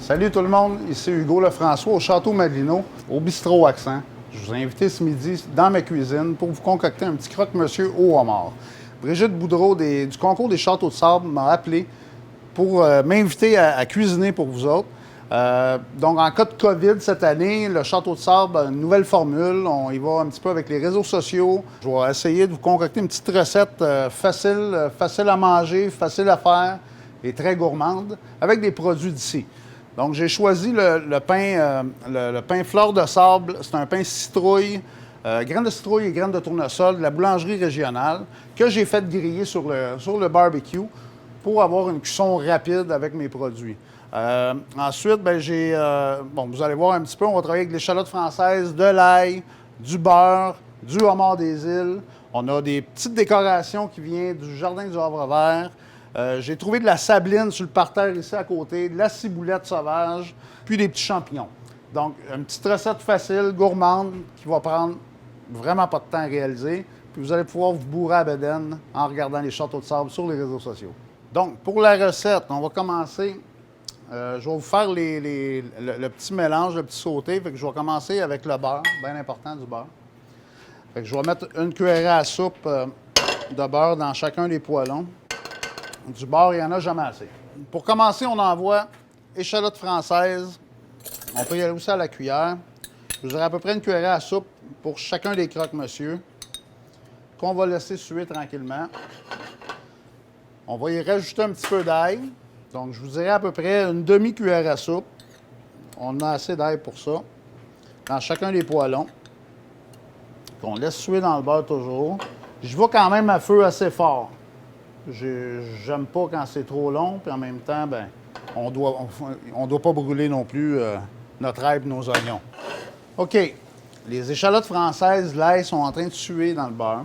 Salut tout le monde, ici Hugo Lefrançois au Château Madelino, au Bistrot Accent. Je vous ai invité ce midi dans ma cuisine pour vous concocter un petit croque-monsieur au homard. Brigitte Boudreau du concours des Châteaux de Sable m'a appelé pour m'inviter à cuisiner pour vous autres. Donc, en cas de COVID cette année, le Château de Sable a une nouvelle formule. On y va un petit peu avec les réseaux sociaux. Je vais essayer de vous concocter une petite recette facile à manger, facile à faire et très gourmande avec des produits d'ici. Donc, j'ai choisi le pain fleur de sable. C'est un pain citrouille, graines de citrouille et graines de tournesol de la boulangerie régionale que j'ai fait griller sur le barbecue pour avoir une cuisson rapide avec mes produits. Ensuite, vous allez voir un petit peu, on va travailler avec de l'échalote française, de l'ail, du beurre, du homard des îles. On a des petites décorations qui viennent du jardin du Havre-Vert. J'ai trouvé de la sabline sur le parterre ici à côté, de la ciboulette sauvage, puis des petits champignons. Donc, une petite recette facile, gourmande, qui va prendre vraiment pas de temps à réaliser. Puis vous allez pouvoir vous bourrer à bedaine en regardant les Châteaux de Sable sur les réseaux sociaux. Donc, pour la recette, on va commencer. Je vais vous faire le petit mélange, le petit sauté. Fait que je vais commencer avec le beurre, bien important du beurre. Fait que je vais mettre une cuillerée à soupe de beurre dans chacun des poêlons. Du beurre, il n'y en a jamais assez. Pour commencer, on envoie échalote française. On peut y aller aussi à la cuillère. Je vous aurai à peu près une cuillerée à soupe pour chacun des croque-monsieur qu'on va laisser suer tranquillement. On va y rajouter un petit peu d'ail. Donc, je vous dirais à peu près une demi-cuillère à soupe. On a assez d'ail pour ça. Dans chacun des poêlons. On laisse suer dans le beurre toujours. Je vais quand même à feu assez fort. J'aime pas quand c'est trop long, puis en même temps, on doit pas brûler non plus notre ail et nos oignons. OK. Les échalotes françaises, l'ail, sont en train de suer dans le beurre.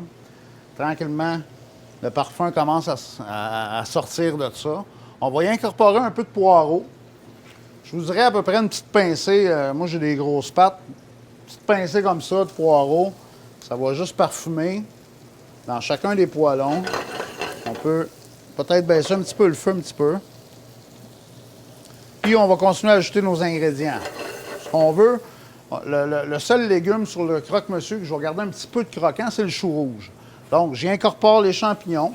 Tranquillement, le parfum commence à sortir de ça. On va y incorporer un peu de poireau. Je vous dirais à peu près une petite pincée. Moi, j'ai des grosses pattes. Une petite pincée comme ça de poireau. Ça va juste parfumer dans chacun des poêlons. On peut peut-être baisser un petit peu le feu, un petit peu. Puis, on va continuer à ajouter nos ingrédients. Ce qu'on veut, le seul légume sur le croque-monsieur que je vais garder un petit peu de croquant, c'est le chou rouge. Donc, j'y incorpore les champignons.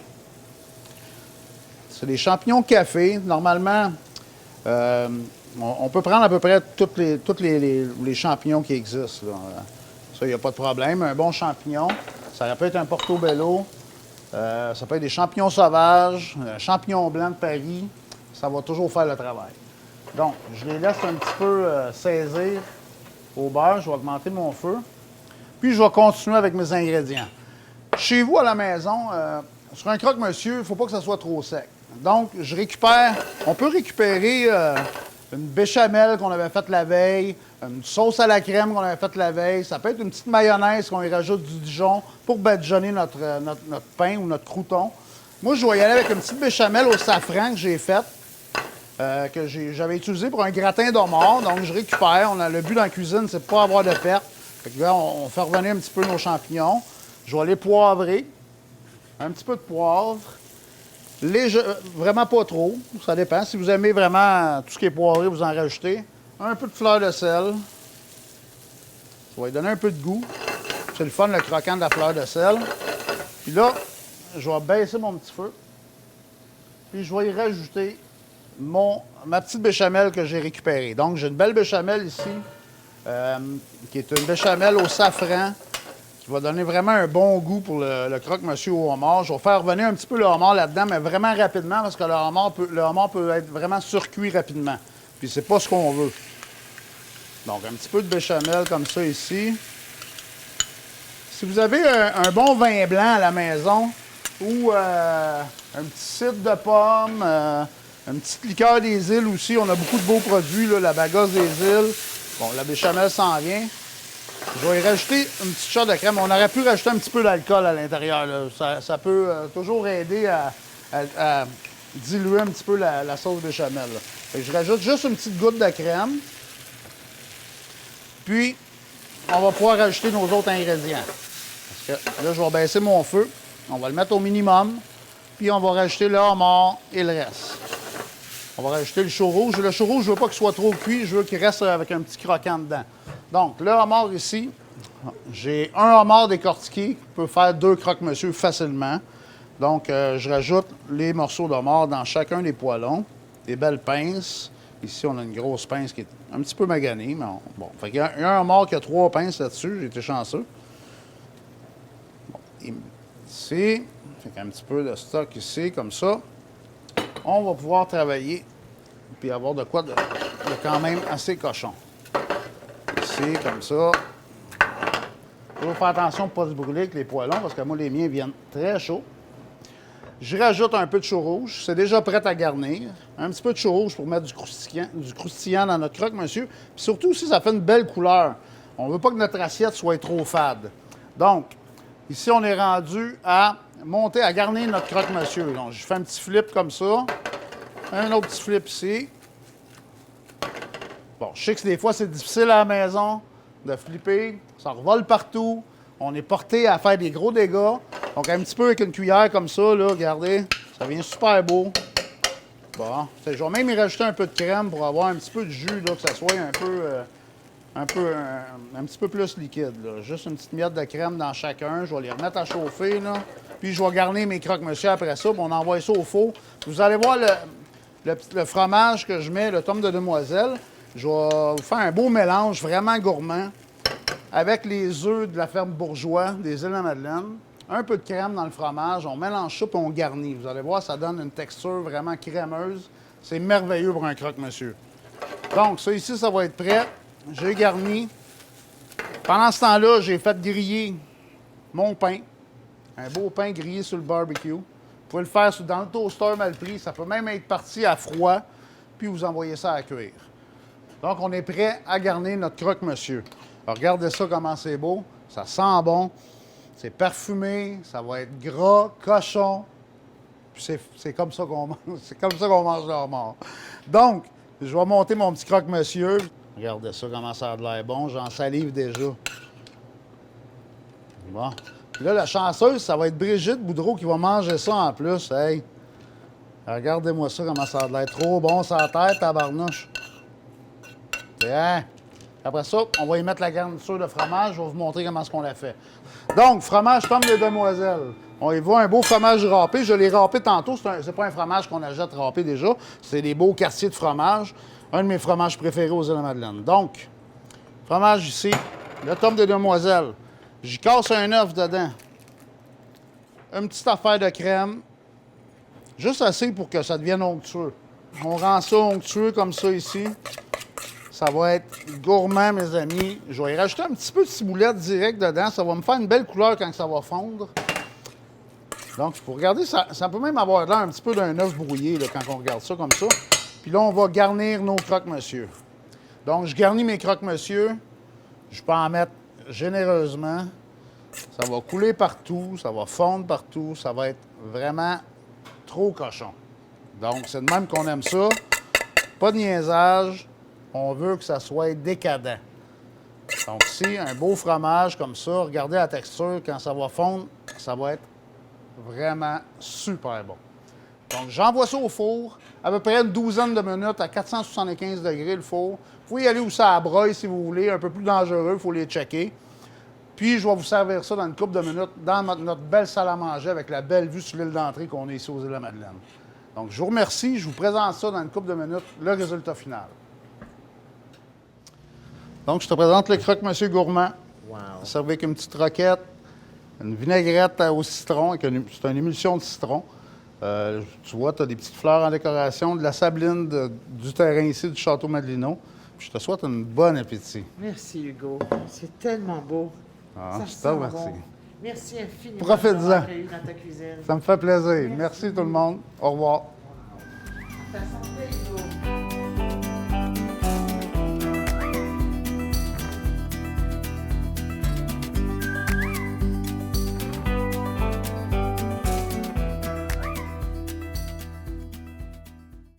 C'est des champignons café. Normalement, on peut prendre à peu près tous les champignons qui existent, là. Ça, il n'y a pas de problème. Un bon champignon, ça peut être un portobello. Ça peut être des champignons sauvages, champignons blancs de Paris. Ça va toujours faire le travail. Donc, je les laisse un petit peu saisir au beurre. Je vais augmenter mon feu. Puis, je vais continuer avec mes ingrédients. Chez vous, à la maison, sur un croque-monsieur, il ne faut pas que ça soit trop sec. Donc, on peut récupérer une béchamel qu'on avait faite la veille, une sauce à la crème qu'on avait faite la veille. Ça peut être une petite mayonnaise qu'on y rajoute du Dijon pour badigeonner notre pain ou notre crouton. Moi, je vais y aller avec une petite béchamel au safran que j'ai faite, que j'avais utilisée pour un gratin d'homard. Donc, je récupère. Le but dans la cuisine, c'est de ne pas avoir de perte. Fait que là, on fait revenir un petit peu nos champignons. Je vais les poivrer. Un petit peu de poivre. Vraiment pas trop, ça dépend. Si vous aimez vraiment tout ce qui est poivré, vous en rajoutez. Un peu de fleur de sel. Ça va lui donner un peu de goût. C'est le fun, le croquant de la fleur de sel. Puis là, je vais baisser mon petit feu. Puis je vais y rajouter ma petite béchamel que j'ai récupérée. Donc, j'ai une belle béchamel ici, qui est une béchamel au safran, qui va donner vraiment un bon goût pour le croque-monsieur au homard. Je vais faire revenir un petit peu le homard là-dedans, mais vraiment rapidement, parce que le homard peut être vraiment surcuit rapidement. Puis c'est pas ce qu'on veut. Donc, un petit peu de béchamel comme ça ici. Si vous avez un bon vin blanc à la maison, ou un petit cidre de pomme, une petite liqueur des îles aussi, on a beaucoup de beaux produits, là, la bagasse des îles. Bon, la béchamel s'en vient. Je vais y rajouter une petite shot de crème. On aurait pu rajouter un petit peu d'alcool à l'intérieur. Ça peut toujours aider à diluer un petit peu la sauce béchamel. Fait que je rajoute juste une petite goutte de crème. Puis, on va pouvoir rajouter nos autres ingrédients. Parce que là, je vais baisser mon feu. On va le mettre au minimum. Puis, on va rajouter le homard et le reste. On va rajouter le chaux rouge. Le chaux rouge, je ne veux pas qu'il soit trop cuit, je veux qu'il reste avec un petit croquant dedans. Donc, le homard ici, j'ai un homard décortiqué qui peut faire 2 croque-monsieur facilement. Donc, je rajoute les morceaux d'homard dans chacun des poêlons, des belles pinces. Ici, on a une grosse pince qui est un petit peu maganée, mais bon. Fait qu'il y a un homard qui a 3 pinces là-dessus, j'ai été chanceux. Bon, ici, fait qu'un petit peu de stock ici, comme ça. On va pouvoir travailler puis avoir de quoi de quand même assez cochon. Ici, comme ça. Il faut faire attention pour ne pas se brûler avec les poêlons parce que moi, les miens viennent très chauds. Je rajoute un peu de chaux rouge. C'est déjà prêt à garnir. Un petit peu de chaux rouge pour mettre du croustillant dans notre croque-monsieur. Puis surtout, aussi, ça fait une belle couleur. On ne veut pas que notre assiette soit trop fade. Donc, ici, on est rendu à monter, à garnir notre croque-monsieur. Donc, je fais un petit flip comme ça. Un autre petit flip ici. Bon, je sais que des fois, c'est difficile à la maison de flipper. Ça revole partout. On est porté à faire des gros dégâts. Donc, un petit peu avec une cuillère comme ça, là, regardez, ça vient super beau. Bon, je vais même y rajouter un peu de crème pour avoir un petit peu de jus, là, que ça soit un petit peu plus liquide, là. Juste une petite miette de crème dans chacun. Je vais les remettre à chauffer, là. Puis, je vais garnir mes croque-monsieur après ça, puis on envoie ça au four. Vous allez voir le fromage que je mets, le tome de demoiselle. Je vais vous faire un beau mélange vraiment gourmand avec les œufs de la ferme Bourgeois des Îles-de-la-Madeleine. Un peu de crème dans le fromage, on mélange ça puis on garnit. Vous allez voir, ça donne une texture vraiment crémeuse. C'est merveilleux pour un croque-monsieur. Donc, ça ici, ça va être prêt. J'ai garni. Pendant ce temps-là, j'ai fait griller mon pain. Un beau pain grillé sur le barbecue. Vous pouvez le faire dans le toaster mal pris. Ça peut même être parti à froid, puis vous envoyez ça à cuire. Donc, on est prêt à garnir notre croque-monsieur. Alors, regardez ça, comment c'est beau. Ça sent bon. C'est parfumé. Ça va être gras, cochon. Puis c'est comme ça qu'on mange. C'est comme ça qu'on mange le homard. Donc, je vais monter mon petit croque-monsieur. Regardez ça, comment ça a de l'air bon. J'en salive déjà. Bon. Puis là, la chanceuse, ça va être Brigitte Boudreau qui va manger ça en plus. Hey! Regardez-moi ça, comment ça a de l'air. Trop bon, ça a tête, tabarnouche. Bien. Après ça, on va y mettre la garniture de fromage. Je vais vous montrer comment est-ce qu'on la fait. Donc, fromage tome de demoiselle. On y voit un beau fromage râpé. Je l'ai râpé tantôt. C'est pas un fromage qu'on achète râpé déjà. C'est des beaux quartiers de fromage. Un de mes fromages préférés aux Îles-de-la-Madeleine. Donc, fromage ici. Le tome de demoiselle. J'y casse un œuf dedans. Une petite affaire de crème. Juste assez pour que ça devienne onctueux. On rend ça onctueux comme ça ici. Ça va être gourmand, mes amis. Je vais y rajouter un petit peu de ciboulette direct dedans. Ça va me faire une belle couleur quand ça va fondre. Donc, pour regarder, ça peut même avoir l'air un petit peu d'un œuf brouillé là, quand on regarde ça comme ça. Puis là, on va garnir nos croque-monsieur. Donc, je garnis mes croque-monsieur. Je peux en mettre généreusement. Ça va couler partout, ça va fondre partout. Ça va être vraiment trop cochon. Donc, c'est de même qu'on aime ça. Pas de niaisage. On veut que ça soit décadent. Donc ici, un beau fromage comme ça. Regardez la texture. Quand ça va fondre, ça va être vraiment super bon. Donc, j'envoie ça au four. À peu près une douzaine de minutes à 475 degrés le four. Vous pouvez y aller où ça broye si vous voulez. Un peu plus dangereux, il faut les checker. Puis, je vais vous servir ça dans une couple de minutes dans notre belle salle à manger avec la belle vue sur l'île d'Entrée qu'on est ici aux Îles-de-la-Madeleine. Donc, je vous remercie. Je vous présente ça dans une couple de minutes, le résultat final. Donc, je te présente le croque-monsieur gourmand. Wow. Servi avec une petite roquette, une vinaigrette au citron. C'est une émulsion de citron. Tu vois, tu as des petites fleurs en décoration, de la sabline du terrain ici, du château Madelino. Puis je te souhaite un bon appétit. Merci, Hugo. C'est tellement beau. Ah, ça je te sent remercie. bon. Merci infiniment. Profite-en. Dans ta cuisine. Ça me fait plaisir. Merci tout le monde. Au revoir. Ta santé.